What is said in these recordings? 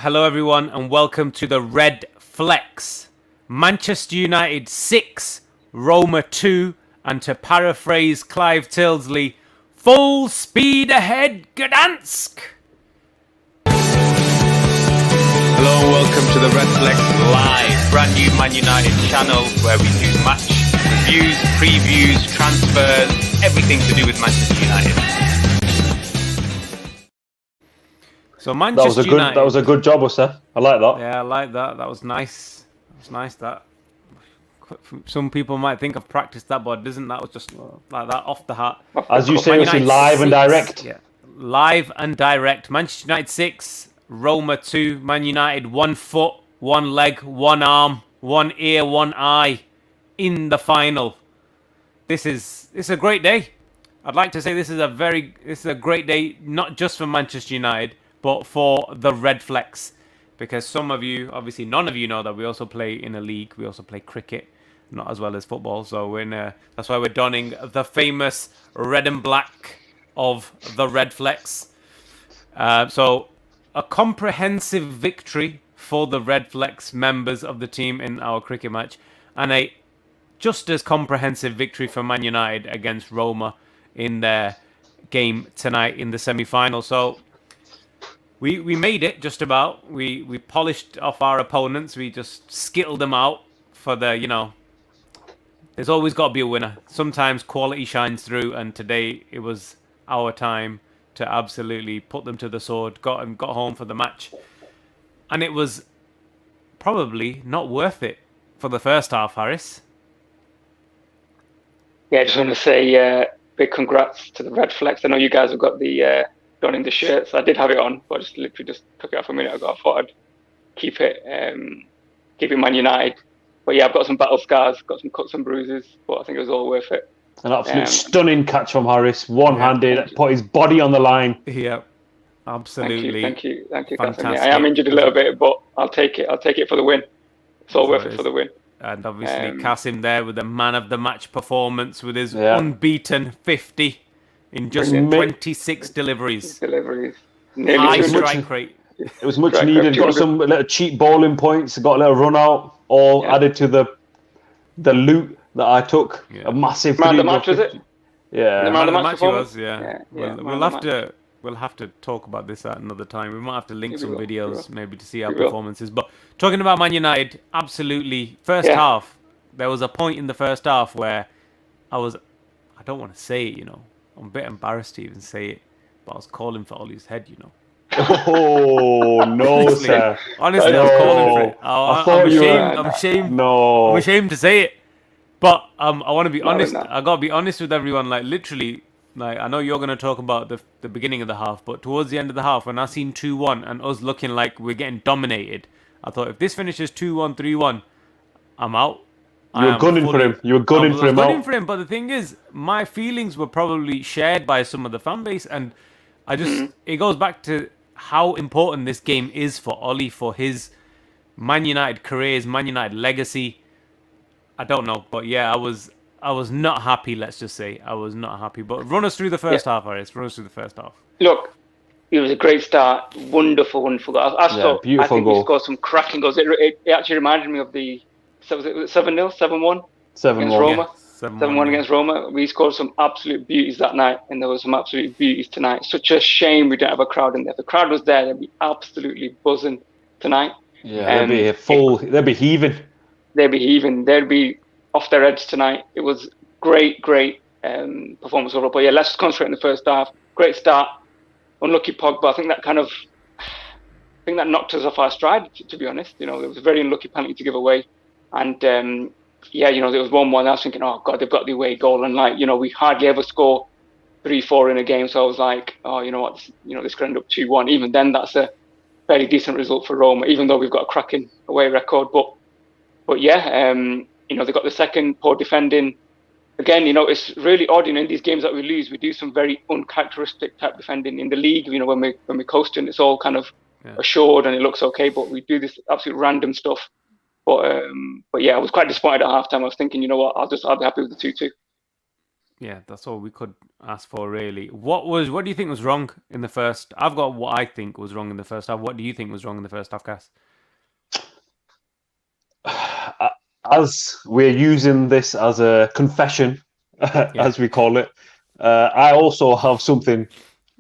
Hello everyone and welcome to the RedFlex. Manchester United 6, Roma 2, and to paraphrase Clive Tilsley, full speed ahead, Gdansk! Hello and welcome to the RedFlex Live, brand new Man United channel where we do match reviews, previews, transfers, everything to do with Manchester United. So Manchester United. That was a good job, Usta. I like that. Yeah, I like that. That was nice. That was nice. That some people might think I've practiced that, but it isn't. That was just like that off the hat. As you say, it's live and direct. Yeah, live and direct. Manchester United 6, Roma 2. Man United 1 foot, 1 leg, 1 arm, 1 ear, 1 eye in the final. This is a great day. I'd like to say this is a great day, not just for Manchester United, but for the RedFlex, because some of you, obviously none of you know that we also play in a league. We also play cricket, not as well as football. So that's why we're donning the famous red and black of the RedFlex. So a comprehensive victory for the RedFlex members of the team in our cricket match, and a just as comprehensive victory for Man United against Roma in their game tonight in the semi-final. So we made it just about. We polished off our opponents. We just skittled them out for the, there's always got to be a winner. Sometimes quality shines through, and today it was our time to absolutely put them to the sword. Got home for the match. And it was probably not worth it for the first half, Harris. Yeah, I just want to say big congrats to the RedFlex. I know you guys have got the donning the shirts. I did have it on, but I just literally took it off a minute ago. I thought I'd keep it Man United. But yeah, I've got some battle scars, got some cuts and bruises, but I think it was all worth it. An absolute stunning catch from Harris, one-handed, put his body on the line. Yeah, absolutely. Thank you, Qasim. Yeah, I am injured a little bit, but I'll take it for the win. It's all worth it for the win. And obviously Qasim there with the man of the match performance with his unbeaten 50 in just 26 deliveries. High strike rate. It was much needed. Got some little cheap bowling points. Got a little run out. All added to the loot that I took. Yeah. A massive. Man of the match, was it? Yeah. The man of the match was. Yeah. We'll have to talk about this at another time. We might have to link some videos maybe to see our performances. But talking about Man United, absolutely. First half, there was a point in the first half where I don't want to say it, I'm a bit embarrassed to even say it, but I was calling for Ollie's head, Oh, no, sir. Honestly, I was calling for it. I'm ashamed. No. I'm ashamed to say it. But I want to be honest. I got to be honest with everyone. Like, literally, I know you're going to talk about the beginning of the half, but towards the end of the half, when I seen 2-1 and us looking like we're getting dominated, I thought, if this finishes 2-1, 3-1, I'm out. You were gunning for him. You were gunning for him. Gunning for him, but the thing is, my feelings were probably shared by some of the fan base, and it goes back to how important this game is for Ollie, for his Man United career, his Man United legacy. I don't know, but yeah, I was not happy. Let's just say I was not happy. But run us through the first half, Harris. Run us through the first half. Look, it was a great start. Wonderful goal. I think we scored some cracking goals. It actually reminded me of the. So was it 7-0, 7-1 against Roma? 7-1 against Roma. We scored some absolute beauties that night, and there were some absolute beauties tonight. Such a shame we don't have a crowd in there. If the crowd was there, they'd be absolutely buzzing tonight. Yeah, they'd be full. They'd be heaving. They'd be off their heads tonight. It was great performance overall. But yeah, let's concentrate in the first half. Great start. Unlucky Pogba. I think that knocked us off our stride, to be honest. It was a very unlucky penalty to give away. And there was 1-1. I was thinking, oh God, they've got the away goal, and we hardly ever score 3-4 in a game. So I was like, oh, you know what, this could end up 2-1. Even then, that's a very decent result for Roma, even though we've got a cracking away record. But yeah, they got the second, poor defending. Again, it's really odd. In these games that we lose, we do some very uncharacteristic type defending. In the league, when we're coasting, it's all kind of assured and it looks okay. But we do this absolute random stuff. But yeah, I was quite disappointed at halftime. I was thinking, you know what, I'll be happy with the 2-2. Yeah, that's all we could ask for, really. What do you think was wrong in the first? I've got what I think was wrong in the first half. What do you think was wrong in the first half, Cass? As we're using this as a confession, Yeah. as we call it, I also have something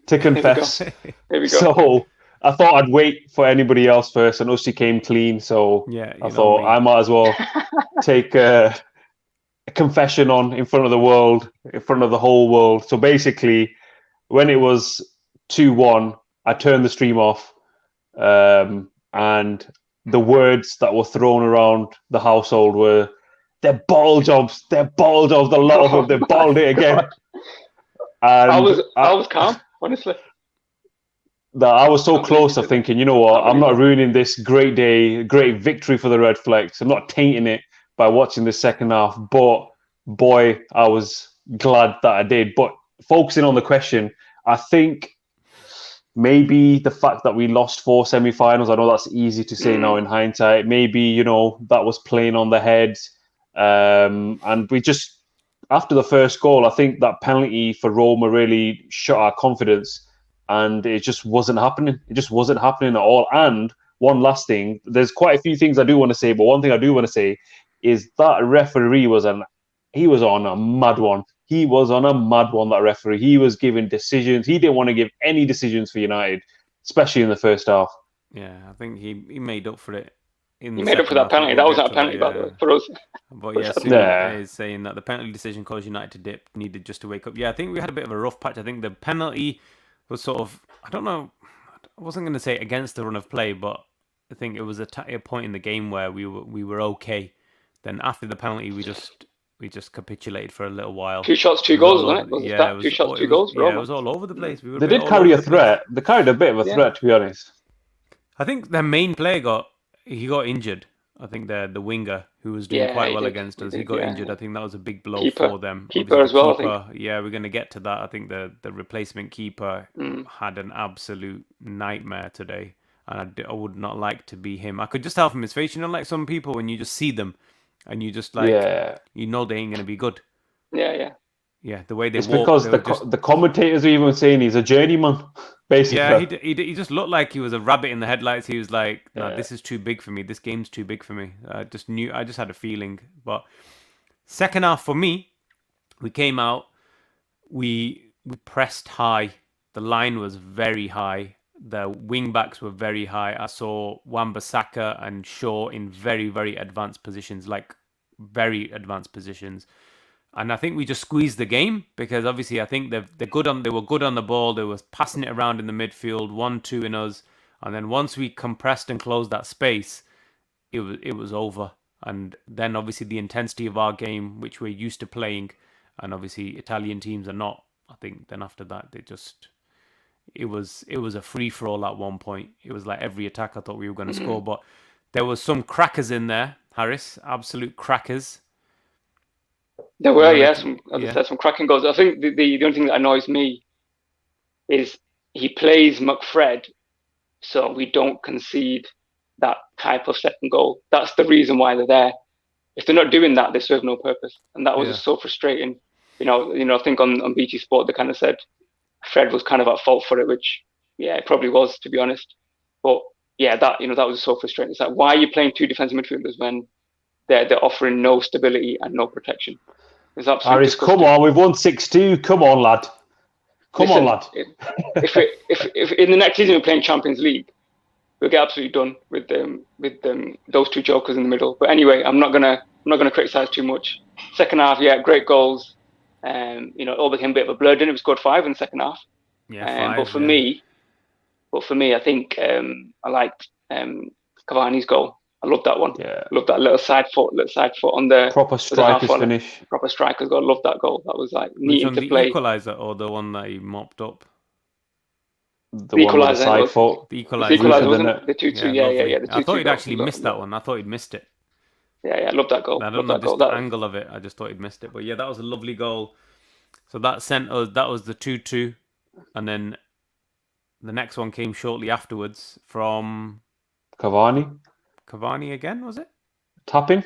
to confess. There we go. So I thought I'd wait for anybody else first, and Ussi came clean. So Yeah, I thought I might as well take a confession on in front of the world, in front of the whole world. So basically, when it was 2-1, I turned the stream off, and the words that were thrown around the household were, "They're ball jobs. They're ball jobs. A lot of them. They balled it again." And I was calm, honestly. That I was so close to thinking, you know what, I'm not ruining this great day, great victory for the RedFlex. I'm not tainting it by watching the second half. But boy, I was glad that I did. But focusing on the question, I think maybe the fact that we lost 4 semi-finals, I know that's easy to say now in hindsight. Maybe, you know, that was playing on the head. And we just, after the first goal, I think that penalty for Roma really shot our confidence. And it just wasn't happening. It just wasn't happening at all. And one last thing, there's quite a few things I do want to say, but one thing I do want to say is that referee was on a mad one. He was on a mad one, that referee. He was giving decisions. He didn't want to give any decisions for United, especially in the first half. Yeah, I think he made up for it. He made up for that penalty. That wasn't a penalty, by the way, for us. But yeah, Sue is saying that the penalty decision caused United to dip, needed just to wake up. Yeah, I think we had a bit of a rough patch. I think the penalty was sort of, I don't know, I wasn't going to say against the run of play, but I think it was a point in the game where we were okay. Then after the penalty, we just capitulated for a little while. 2 shots, 2 goals, wasn't it? Yeah, it was 2 shots, 2 goals. Yeah, it was all over the place. They did carry a threat. They carried a bit of a threat, to be honest. I think their main player got injured. I think the winger who was doing quite well against us, he got injured. I think that was a big blow for them. Keeper as well, I think. Yeah, we're going to get to that. I think the replacement keeper had an absolute nightmare today. And I would not like to be him. I could just tell from his face, you know, like some people when you just see them and you just like, you know they ain't going to be good. Yeah. Yeah, the way they it's walk. It's because the commentators are even saying he's a journeyman, basically. Yeah, he just looked like he was a rabbit in the headlights. He was like, no, this is too big for me. This game's too big for me. I just had a feeling. But second half for me, we came out, we pressed high. The line was very high. The wing backs were very high. I saw Wan-Bissaka and Shaw in very, very advanced positions, like very advanced positions. And I think we just squeezed the game because obviously I think they were good on the ball. They were passing it around in the midfield, 1-2 in us. And then once we compressed and closed that space, it was over. And then obviously the intensity of our game, which we're used to playing, and obviously Italian teams are not. I think then after that it was a free for all at one point. It was like every attack I thought we were going to score, but there was some crackers in there, Harris, absolute crackers. There were, some cracking goals. I think the only thing that annoys me is he plays McFred, so we don't concede that type of second goal. That's the reason why they're there. If they're not doing that, they serve no purpose, and that was just so frustrating. You know, I think on BT Sport they kind of said Fred was kind of at fault for it, which it probably was, to be honest. But that was so frustrating. It's like, why are you playing 2 defensive midfielders when they're offering no stability and no protection? Harris, come on, we've won 6-2. Come on, lad. Listen, lad. If in the next season we're playing Champions League, we'll get absolutely done with those 2 jokers in the middle. But anyway, I'm not gonna criticize too much. Second half, great goals. It all became a bit of a blur. Didn't it? We scored 5 in the second half. Yeah, 5. But for me, I think I liked Cavani's goal. I love that one. Yeah. Love that little side foot on the proper striker's finish. Proper striker's goal. Love that goal. That was like neat to play. The equaliser or the one that he mopped up? The one with the side foot. The equaliser. Wasn't it? The 2-2. Yeah. I thought he'd actually missed that one. I thought he'd missed it. Yeah, I love that goal. I don't know just the angle of it. I just thought he'd missed it. But that was a lovely goal. So that sent us. That was the 2-2, and then the next one came shortly afterwards from Cavani again, was it? tapping.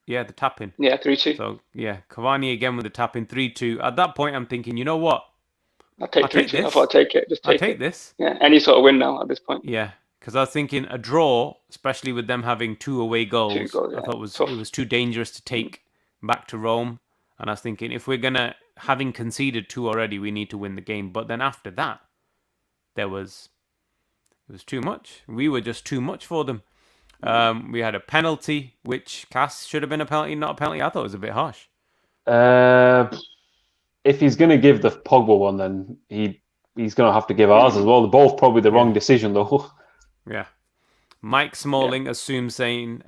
Yeah, the tap-in. Yeah, 3-2. So, yeah, Cavani again with the tap-in, 3-2. At that point, I'm thinking, you know what? I'll take I'll take 3-2. I this. thought I'd take it. Just I'll take take it. this. Yeah, any sort of win now at this point. Yeah, because I was thinking a draw, especially with them having 2 away goals, 2 goals, I yeah. thought Tough. it was too dangerous to take back to Rome. And I was thinking, if we're gonna, having conceded 2 already, we need to win the game. But then after that, it was too much. We were just too much for them. We had a penalty, which Cass should have been a penalty, not a penalty. I thought it was a bit harsh. If he's going to give the Pogba one, then he's going to have to give ours as well. They're both probably the wrong decision, though. Yeah. Mike Smalling assumes saying,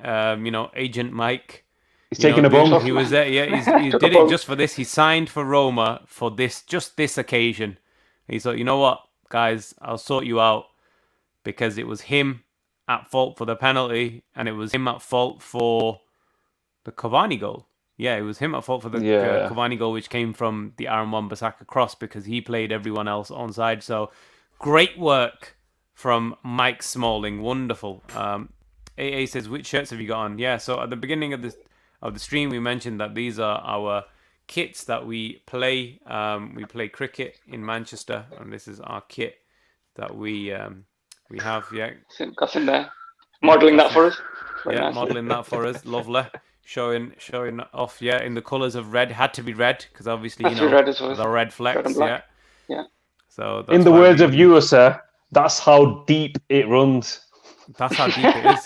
Agent Mike. He's taking a bump. He was there. Yeah, he did it just for this. He signed for Roma for just this occasion. He thought, you know what, guys, I'll sort you out, because it was him at fault for the penalty, and it was him at fault for the Cavani goal. Yeah, it was him at fault for the Cavani goal, which came from the Aaron Wan-Bissaka cross, because he played everyone else onside. So great work from Mike Smalling. Wonderful. AA says, which shirts have you got on? Yeah, so at the beginning of the stream, we mentioned that these are our kits that we play. We play cricket in Manchester, and this is our kit that we have. Yeah, Qasim there, modelling that for us. Yeah, modelling that for us. Lovely. Showing off. Yeah, in the colours of red. Had to be red, because obviously the RedFlex. Yeah. So in the words of you, sir, that's how deep it runs. That's how deep it is.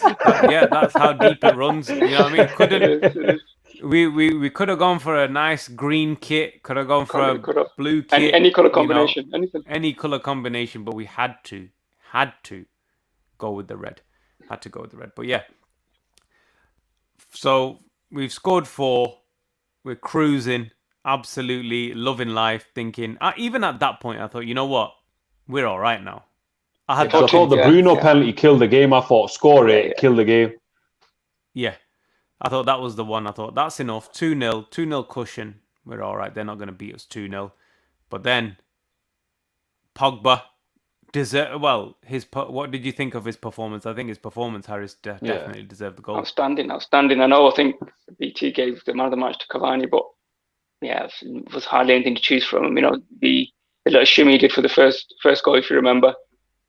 That's how deep it runs. You know what I mean? We could have gone for a nice green kit. Could have gone for a blue kit. Any colour combination. Anything. Any colour combination, but we had to go with the red. Had to go with the red. But yeah. So we've scored 4. We're cruising. Absolutely loving life. Thinking, even at that point, I thought, you know what? We're all right now. I thought the Bruno penalty killed the game. I thought, score it, kill the game. Yeah. I thought that was the one. I thought, that's enough. 2-0. 2-0 cushion. We're all right. They're not going to beat us 2-0. But then, Pogba, what did you think of his performance? I think his performance, Harris, definitely deserved the goal. Outstanding. I think BT gave the man of the match to Cavani, but yeah, it was hardly anything to choose from. The little shimmy he did for the first goal, if you remember,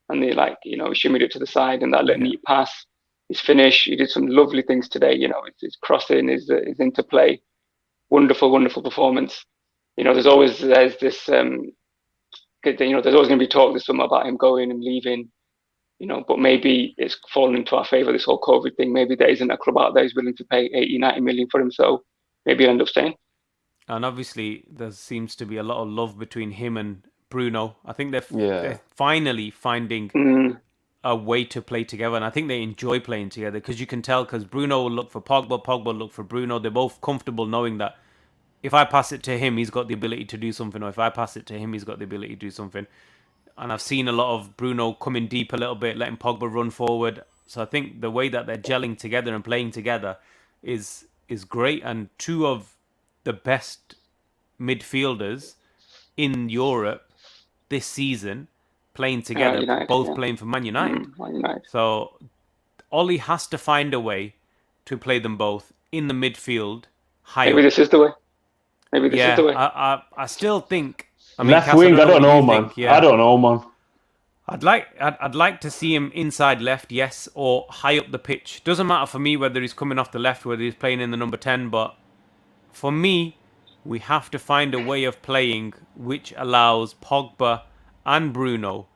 and he shimmied it to the side, and that little neat pass, his finish. He did some lovely things today. His crossing, his interplay, wonderful performance. There's always this. There's always going to be talk this summer about him going and leaving, but maybe it's fallen into our favour, this whole COVID thing. Maybe there isn't a club out there who's willing to pay 80-90 million for him, so maybe he'll end up staying. And obviously, there seems to be a lot of love between him and Bruno. I think they're finally finding a way to play together, and I think they enjoy playing together, because you can tell, because Bruno will look for Pogba, Pogba will look for Bruno. They're both comfortable knowing that if I pass it to him, he's got the ability to do something, or if I pass it to him, he's got the ability to do something. And I've seen a lot of Bruno coming deep a little bit, letting Pogba run forward. So I think the way that they're gelling together and playing together is great. And 2 of the best midfielders in Europe this season playing together, playing for Man United. Man United. So Ollie has to find a way to play them both in the midfield. Maybe this is the way. I still think. Left wing, I don't know, man. I don't know, man. I'd like to see him inside left, yes, or high up the pitch. Doesn't matter for me whether he's coming off the left, whether he's playing in the number 10, but for me, we have to find a way of playing which allows Pogba and Bruno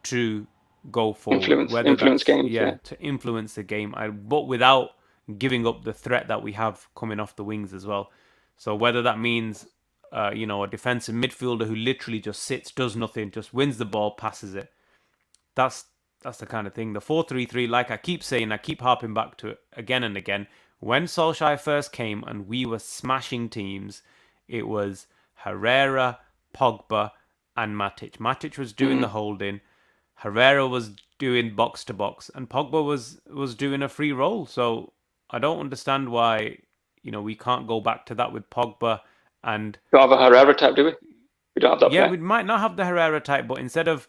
to go forward. Influence games. To influence the game, but without giving up the threat that we have coming off the wings as well. So whether that means, a defensive midfielder who literally just sits, does nothing, just wins the ball, passes it. That's the kind of thing. The 4-3-3, like I keep saying, I keep harping back to it again and again. When Solskjaer first came and we were smashing teams, it was Herrera, Pogba, and Matic. Matic was doing the holding. Herrera was doing box to box, and Pogba was doing a free roll. So I don't understand why we can't go back to that with Pogba and. We don't have a Herrera type, do we? We don't have that. Yeah, we might not have the Herrera type, but instead of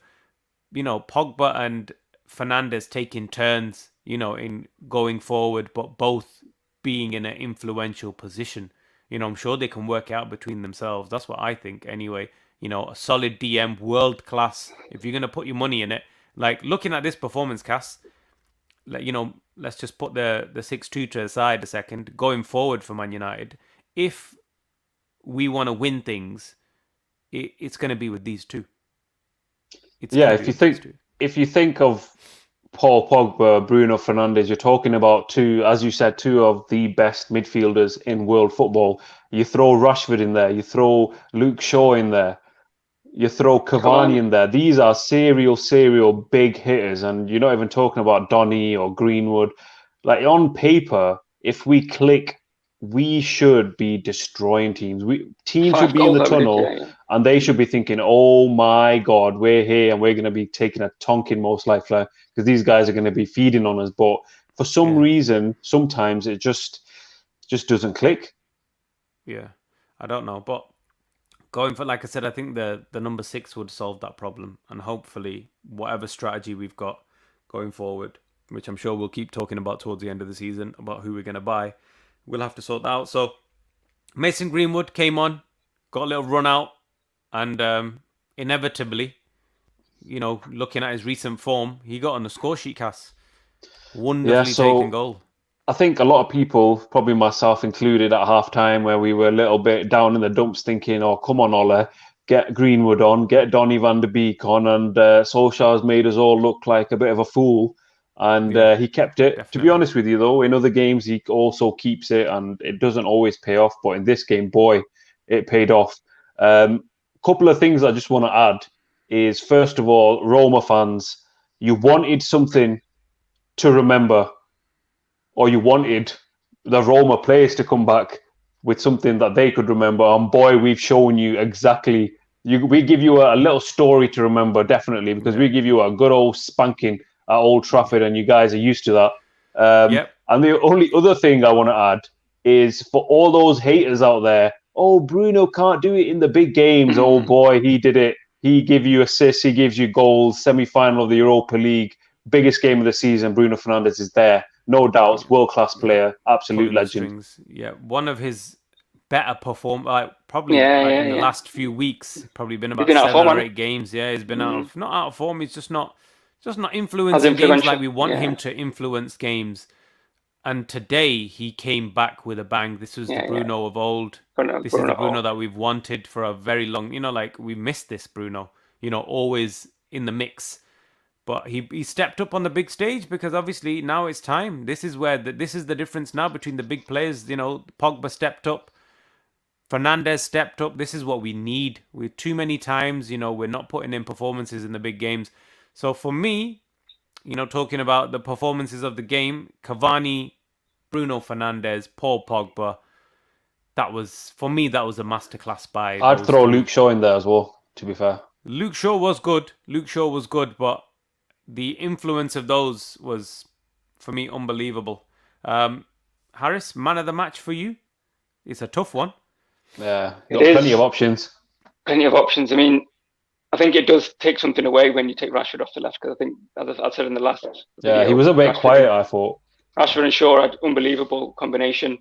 Pogba and Fernandes taking turns, in going forward, but both being in an influential position. I'm sure they can work out between themselves. That's what I think anyway. A solid DM, world class. If you're going to put your money in it, like looking at this performance, Cass, let's just put the 6-2 to the side a second. Going forward for Man United, if we want to win things, it's going to be with these two. If you think of Paul Pogba, Bruno Fernandes, you're talking about two, as you said, two of the best midfielders in world football. You throw Rashford in there, you throw Luke Shaw in there, you throw Cavani in there. These are serial big hitters, and you're not even talking about Donny or Greenwood. Like on paper, if we click, we should be destroying teams. Teams should be in the tunnel, and they should be thinking, "Oh my God, we're here, and we're going to be taking a tonking most likely because these guys are going to be feeding on us." But for some reason, sometimes it just doesn't click. Yeah, I don't know, but going for, like I said, I think the number 6 would solve that problem, and hopefully whatever strategy we've got going forward, which I'm sure we'll keep talking about towards the end of the season about who we're going to buy, we'll have to sort that out. So Mason Greenwood came on, got a little run out, and inevitably, looking at his recent form, he got on the score sheet, Cass. Wonderfully taken goal. I think a lot of people, probably myself included, at halftime where we were a little bit down in the dumps thinking, "Oh, come on, Ole, get Greenwood on, get Donny van de Beek on," and Solskjaer's made us all look like a bit of a fool. And he kept it. Definitely. To be honest with you, though, in other games, he also keeps it, and it doesn't always pay off. But in this game, boy, it paid off. Couple of things I just want to add is, first of all, Roma fans, you wanted something to remember, or you wanted the Roma players to come back with something that they could remember. And boy, we've shown you exactly. We give you a little story to remember, definitely, because we give you a good old spanking at Old Trafford, and you guys are used to that. And the only other thing I want to add is, for all those haters out there, "Oh, Bruno can't do it in the big games." Oh boy, he did it. He gives you assists, he gives you goals. Semi-final of the Europa League, biggest game of the season. Bruno Fernandes is there, no doubts. World-class player, absolute legend. One of his better perform, probably in the last few weeks. Probably been about 7 or 8 games. Yeah, he's been not out of form. He's just not influencing games like we want him to influence games. And today he came back with a bang. This was the Bruno of old. This is the Bruno that we've wanted for a very long. We missed this Bruno. Always in the mix. But he stepped up on the big stage, because obviously now it's time. This is where this is the difference now between the big players. Pogba stepped up. Fernandes stepped up. This is what we need. We're too many times, we're not putting in performances in the big games. So for me, talking about the performances of the game, Cavani, Bruno Fernandes, Paul Pogba, that was a masterclass by. I'd throw Luke Shaw in there as well, to be fair. Luke Shaw was good, but the influence of those was, for me, unbelievable. Harris, man of the match for you? It's a tough one. Yeah, got plenty of options. Plenty of options. I mean, I think it does take something away when you take Rashford off the left, because I think, as I said in the last video, he was a bit quiet, I thought. Rashford and Shaw had unbelievable combination.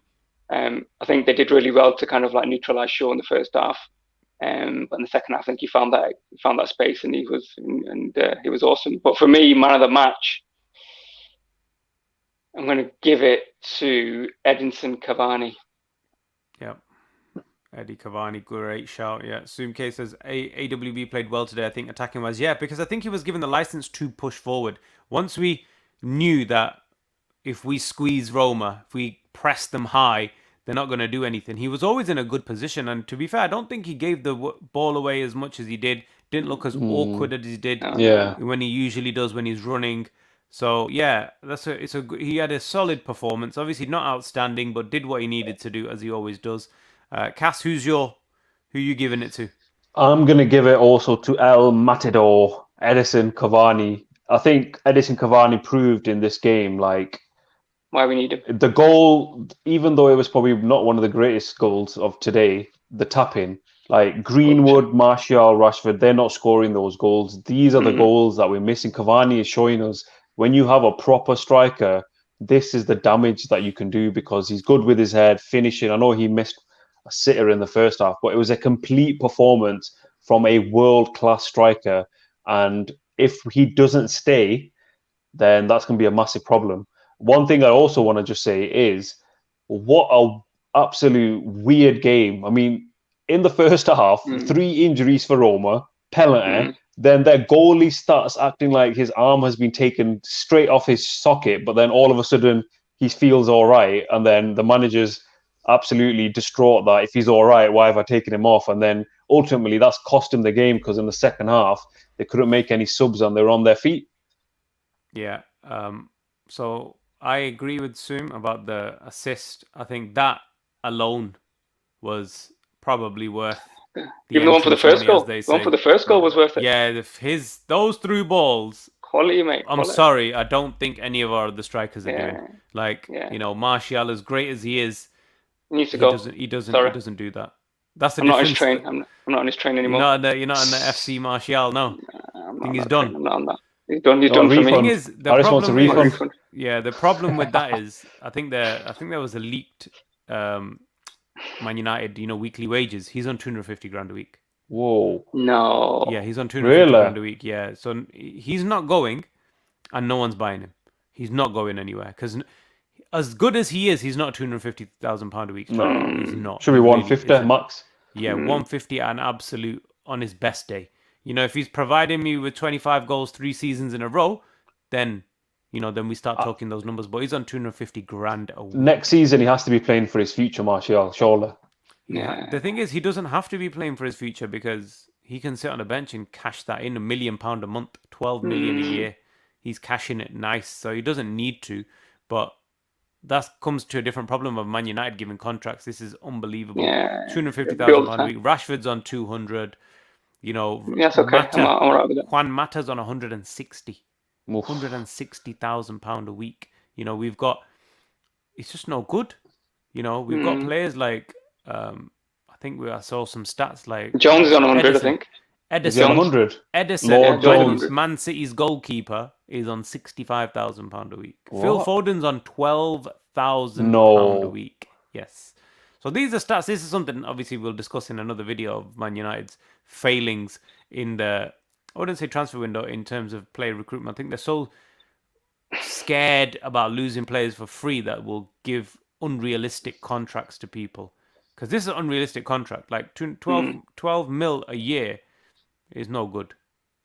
I think they did really well to kind of neutralise Shaw in the first half. But in the second half, I think he found that space, and he was awesome. But for me, man of the match, I'm going to give it to Edinson Cavani. Yeah. Eddie Cavani, great shout. Yeah, Zoomk says AWB played well today, I think, attacking wise. Yeah, because I think he was given the license to push forward. Once we knew that if we squeeze Roma, if we press them high, they're not going to do anything. He was always in a good position, and to be fair, I don't think he gave the ball away as much as he did. Didn't look as awkward as he did when he usually does when he's running. So yeah, he had a solid performance. Obviously not outstanding, but did what he needed to do, as he always does. Cass, who you giving it to? I'm going to give it also to El Matador, Edinson Cavani. I think Edinson Cavani proved in this game, why we need him. The goal, even though it was probably not one of the greatest goals of today, the tap-in, Greenwood, Martial, Rashford, they're not scoring those goals. These are the goals that we're missing. Cavani is showing us, when you have a proper striker this is the damage that you can do because he's good with his head, finishing. I know he missed a sitter in the first half, but it was a complete performance from a world-class striker. And if he doesn't stay, then that's going to be a massive problem. One thing I also want to just say is what a absolute weird game. I mean, in the first half, 3 injuries for Roma, penalty. Then their goalie starts acting like his arm has been taken straight off his socket, but then all of a sudden he feels all right. And then the manager's absolutely distraught that if he's all right, why have I taken him off? And then ultimately that's cost him the game because in the second half, they couldn't make any subs and they were on their feet. Yeah. So I agree with Sum about the assist. I think that alone was probably worth even the one for the first goal. The one for the first goal was worth it. Yeah, those through balls. Quality, mate. I'm sorry, I don't think any of our other strikers are doing. Like, Martial, as great as he is, he needs to go. He doesn't do that. That's the I'm difference. Not on his train. I'm not on his train anymore. You're not on the FC Martial, no. I think he's done. I'm not on that. He's done for me. The thing is, the problem yeah, the problem with that is, I think there was a leaked Man United, weekly wages. He's on 250 grand a week. Whoa. No. Yeah, he's on 250 grand a week. Yeah, so he's not going, and no one's buying him. He's not going anywhere because, as good as he is, he's not £250,000 a week. No, he's not. Should be 150 max. Yeah, 150 an absolute on his best day. If he's providing me with 25 goals 3 seasons in a row, then we start talking those numbers. But he's on 250 grand a week. Next season, he has to be playing for his future, Martial, surely. Yeah. The thing is, he doesn't have to be playing for his future because he can sit on a bench and cash that in. £1 million a month, 12 million a year. He's cashing it nice, so he doesn't need to. But that comes to a different problem of Man United giving contracts. This is unbelievable. Yeah. £250,000 a week. Rashford's on 200. Yes, okay. I'm all right with it. Juan Mata's on 160. £160,000 a week. We've got. It's just no good. We've got players like. I think I saw some stats like Jones is on 100. I think. Edison, 100. Edison, Jones, Man City's goalkeeper, is on £65,000 a week. What? Phil Foden's on £12,000 a week. Yes. So these are stats. This is something obviously we'll discuss in another video of Man United's failings in the, I wouldn't say transfer window in terms of player recruitment. I think they're so scared about losing players for free that will give unrealistic contracts to people. Because this is an unrealistic contract. Like 12 mil a year is no good.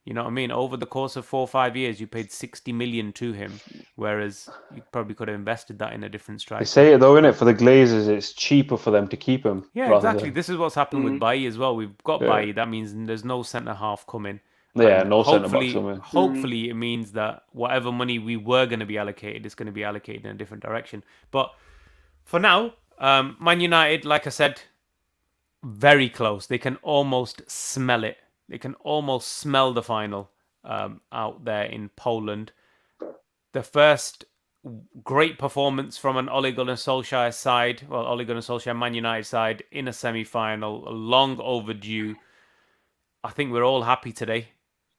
You know what I mean? Over the course of 4 or 5 years, you paid 60 million to him, whereas you probably could have invested that in a different striker. They say it though, innit? For the Glazers, it's cheaper for them to keep him. Yeah, exactly. This is what's happened with Bailly as well. We've got Bailly. That means there's no centre half coming. Yeah, and no centre back coming. Hopefully, it means that whatever money we were going to be allocated is going to be allocated in a different direction. But for now, Man United, like I said, very close. They can almost smell it. They can almost smell the final out there in Poland. The first great performance from an Ole Gunnar Solskjaer side, Ole Gunnar Solskjaer Man United side in a semi-final, long overdue. I think we're all happy today. I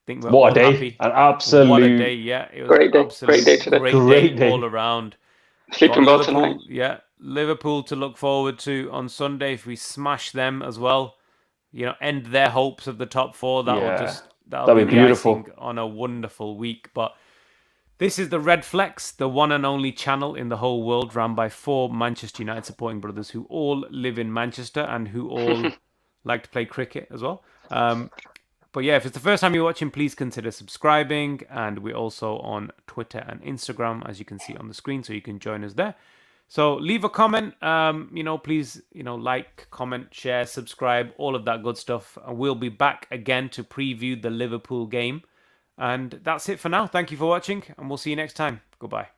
think we're what all a day. Happy. An absolute... What a day, yeah. It was great day. Great day today. Great day all around. Sleeping well tonight. Yeah, Liverpool to look forward to on Sunday if we smash them as well. End their hopes of the top 4. That'll be beautiful on a wonderful week. But this is the RedFlex, the one and only channel in the whole world, run by 4 Manchester United supporting brothers who all live in Manchester and who all like to play cricket as well. But yeah, if it's the first time you're watching, please consider subscribing. And we're also on Twitter and Instagram, as you can see on the screen, so you can join us there. So leave a comment, please, like, comment, share, subscribe, all of that good stuff. And we'll be back again to preview the Liverpool game. And that's it for now. Thank you for watching, and we'll see you next time. Goodbye.